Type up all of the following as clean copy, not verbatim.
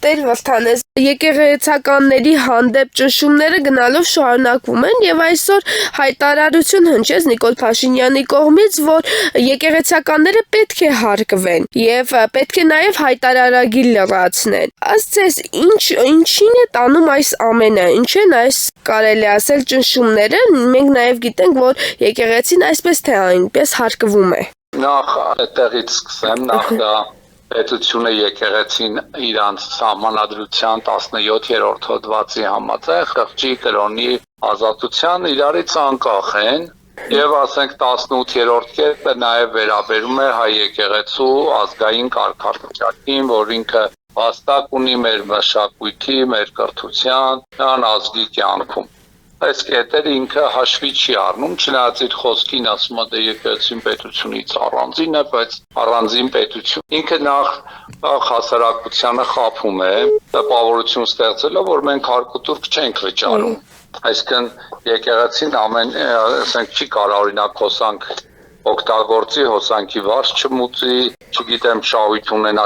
Տեր Վարդանես, եկեղեցականների հանդեպ ճնշումները գնալով շարունակվում են եւ այսօր հայտարարություն հնչեց Նիկոլ Փաշինյանի կողմից, որ եկեղեցականները պետք է հարգվեն եւ պետք է նաեւ հայտարարագիր լրացնեն։ Ըստ ձեզ, ինչին է տանում այս ամենը, ինչ են այս կարելի ասել ճնշումները, մենք նաեւ գիտենք, որ եկեղեցին այսպես թե այնպես հարգվում է։ Նախ այդտեղից սկսեմ, նախ դա պետությունը եկեղեցին իրանց սահմանադրության 17-րդ հոդվածի համաձայն խղճի կրոնի ազատության իրարից անկախ են եւ ասենք 18-րդ կետը նաեւ վերաբերում է հայ եկեղեցու ազգային կարգավիճակին, որ ինքը հաստատ ունի մեր մշակույթի, մեր կրթության, ազգի կյանքում։ Այս կետերը ինքը հաշվի չի առնում, չնայած իր խոսքին ասում է եկեղեցին պետությունից առանձին է, բայց առանձին պետություն ինքը նախ հասարակությանը խափում է, տպավորություն ստեղծելով, որ մենք հարկուտուրք չենք վճարում։ Այսինքն եկեղեցին ասենք չի կարող օրինակ հոսանք օգտագործի, հոսանքի վարձ չմուծի, չգիտեմ շահույթ ունենա,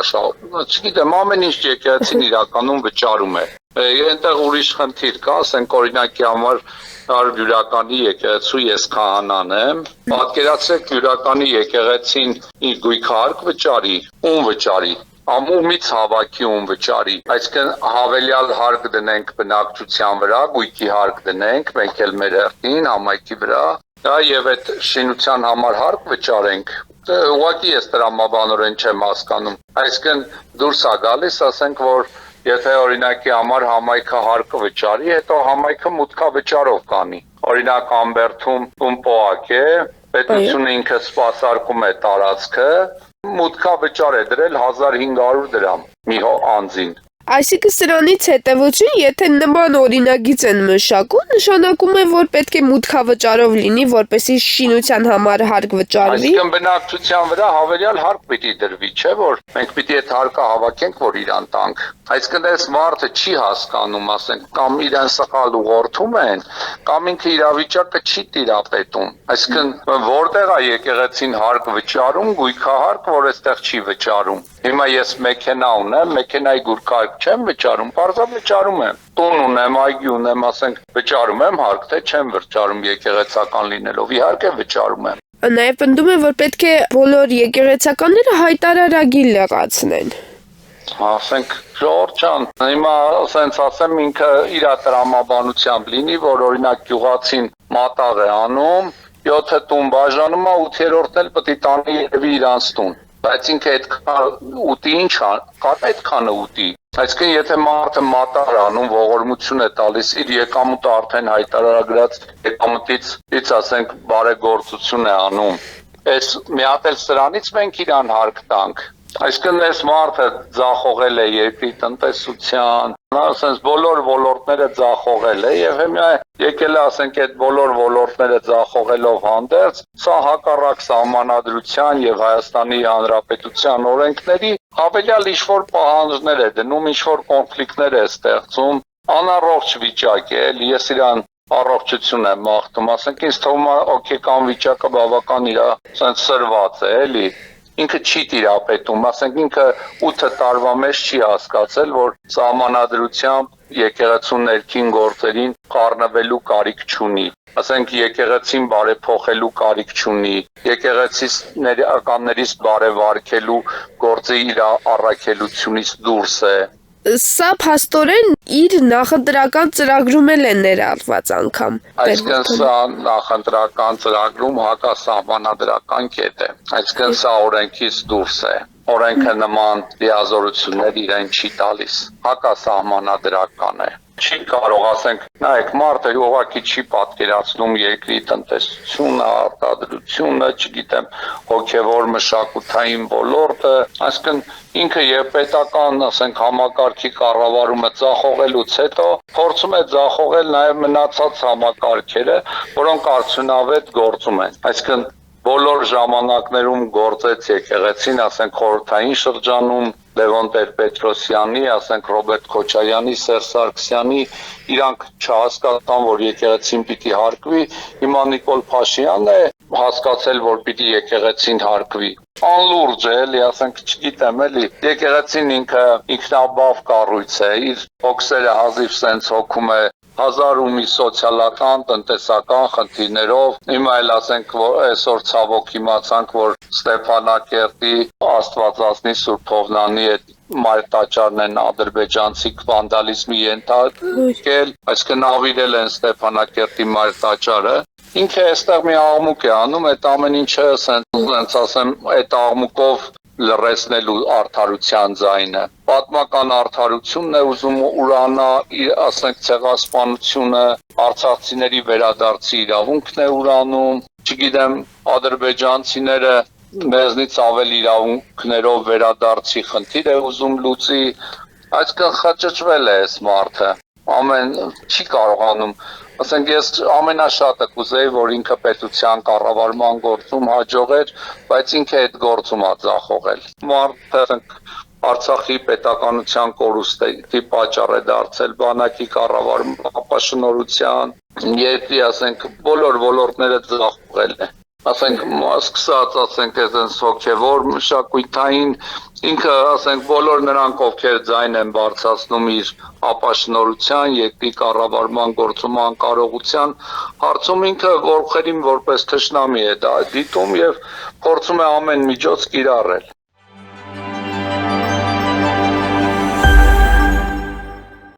չգիտեմ, ամեն ինչ եկեղեցին իրականում վճարում է։ Այնտեղ ուրիշ խնդիր կա, ասենք օրինակի համար հյուրականի եկեղեցու ես քահանան եմ, պատկերացրեք հյուրականի եկեղեցին իր գույքահարկ վճարի, ում վճարի, ամումից հավաքի ում վճարի, այսինքն հավելյալ հարկ դնենք բնակչության վրա, գույքի հարկ դնենք, մենք էլ մեր հերթին համայնքի վրա, եւ այդ շինության համար հարկ վճարենք, ուղղակի ես տրամաբանորեն չեմ հասկանում, այսինքն դուրս է գալիս, ասենք որ եթե օրինակի համար համայնքը հարկը վճարի, հետո համայնքը մուտքավճարով կանի, օրինակ Ամբերդում տուն-պոակ է, պետությունը ինքը սպասարկում է տարածքը, մուտքավճար է դրել 1500 դրամ մի անձին։ Այսինքն սրանից հետևություն, եթե նման օրինագիծ են մշակում, նշանակում է, որ պետք է մուտքավճարով լինի, որպեսզի շինության համար հարկ վճարվի։ Այսինքն բնակչության վրա հավելյալ հարկ պիտի դրվի, չէ՞ որ մենք պիտի այդ հարկը հավաքենք, որ իրան տանք։ Այսինքն այս մարդը չի հասկանում, ասենք, կամ իրեն սխալ ուղղորդում են, կամ ինքը իրավիճակը չի տիրապետում։ Այսինքն որտեղ է եկեղեցին հարկ վճարում, գույքահարկ, որ այստեղ չի վճարում։ Հիմա ես մեքենա ունեմ, մեքենայի գույքահարկ չեմ վճարում, բարձր վճարում եմ։ Տուն ունեմ, այգի ունեմ, ասենք, վճարում եմ հարկ, թե չեմ վճարում եկեղեցական լինելով, իհարկե վճարում եմ։ Նաև պնդում է, որ պետք է բոլոր եկեղեցականները հայտարարագիր լրացնեն։ Ասենք Ժողովուրդ ջան, հիմա ասենց ասեմ ինքը իր տրամաբանությամբ լինի, որ օրինակ գյուղացին մատաղ է անում, 7 տուն բաժանում է, 8-րդն էլ պետք է տանի եւի իրանց տուն։ Բայց ինքը այդքան ուտի ինչ կա այդքանը ուտի։ Այսինքն եթե մարդը մատաղ է անում, ողորմություն է տալիս, իր եկամուտը արդեն հայտարարագրած եկամուտից ասենք բարեգործություն է անում։ Այս մի հատ էլ սրանից մենք իրան հարկ տանք։ Այսինքն այս մարդը ձախողել է երկրի տնտեսության, ասենց բոլոր ոլորտները ձախողել է եւ հիմա եկել է ասենք այդ բոլոր ոլորտները ձախողելով հանդերձ, սա հակառակ սահմանադրության եւ Հայաստանի Հանրապետության օրենքների հավելյալ ինչ-որ պահանջներ է դնում, ինչ-որ կոնֆլիկտներ է ստեղծում, անառողջ վիճակ է, ես իրան առողջություն եմ մաղթում, ասենք ինձ թվում է օգեկան վիճակը բավական իր ասենց սրված է, էլի ինքը չի տիրապետում, ասենք ինքը 8 տարվա մեջ չի հասկացել, որ սահմանադրությամբ եկեղեցու ներքին գործերին խառնվելու կարիք չունի, ասենք եկեղեցին բարեփոխելու կարիք չունի, եկեղեցիներից բարեվարկելու գործը իր առաքելությունից դուրս է։ Սա փաստորեն իր նախընտրական ծրագրում էլ է ներառված անգամ։ Այսինքն սա նախընտրական ծրագրում հակասահմանադրական կետ է, այսինքն սա օրենքից դուրս է, օրենքը նման լիազորություններ իրեն չի տալիս, հակասահմանադրական է։ Չի կարող ասենք, նայեք, մարդը ուղղակի չի պատկերացնում երկրի տնտեսությունը, արտադրությունը, չգիտեմ, հոգևոր մշակութային ոլորտը, այսինքն ինքը եւ պետական, ասենք, համակարգի կառավարումը ձախողելուց հետո փորձում է ձախողել նաեւ մնացած համակարգերը, որոնք արդյունավետ գործում են։ Այսինքն բոլոր ժամանակներում գործեց եկեղեցին, ասենք խորհրդային շրջանում, Լևոն Տեր-Պետրոսյանի, ասենք Ռոբերտ Քոչարյանի, Սերժ Սարգսյանի, իրանք չհասկացան, որ եկեղեցին պիտի հարկվի, հիմա Նիկոլ Փաշինյանն է հասկացել, որ պիտի եկեղեցին հարկվի։ Անլուրջ է, էլի, ասենք, չգիտեմ, էլի, եկեղեցին ինքը ինքնաբավ կառույց է, իր հոգսերը հազիվ սենց հոգում է հազար ու մի սոցիալական, տնտեսական խնդիրներով, հիմա էլ ասենք, որ այսօր ցավոք իմացանք, որ Ստեփանակերտի Աստվածածնի Սուրբ Հովնանի այդ մարտաճարն են ադրբեջանցի վանդալիզմի ենթարկել, այսինքն նավիրել են Ստեփանակերտի մարտաճարը։ Ինքը այստեղ մի աղմուկ է անում, այդ ամեն ինչը սենց ասեմ, այդ աղմուկով լրացնելու արդարության ձայնը։ Պատմական արդարությունն է ուզում ուրանա, ասենք ցեղասպանությունը, արցախցիների վերադարձի իրավունքն է ուրանում, չգիտեմ, ադրբեջանցիները մեզնից ավելի իրավունքներով վերադարձի խնդիր է ուզում լուծի, այսինքն խճճվել է այս մարդը, ամեն չի կարողանում, ասենք ես ամենաշատը կուզեի, որ ինքը պետության կառավարման գործում հաջողեր, բայց ինքը այդ գործում է ձախողել։ Մարդը Արցախի պետականության կորուստի պատճառ է դարձել բանակի կառավարման ապաշնորհության, երկրի, ասենք, բոլոր ոլորտները ձախողել է։ Ասենք, սկսած, ասենք, այսպես հոգևոր մշակութային, ինքը, ասենք, բոլոր նրանք, ովքեր ձայն են բարձրացնում իր ապաշնորհության, երկրի կառավարման գործում անկարողության հարցում, ինքը որքերին որպես թշնամի է դա դիտում եւ փորձում է ամեն միջոց կիրառել։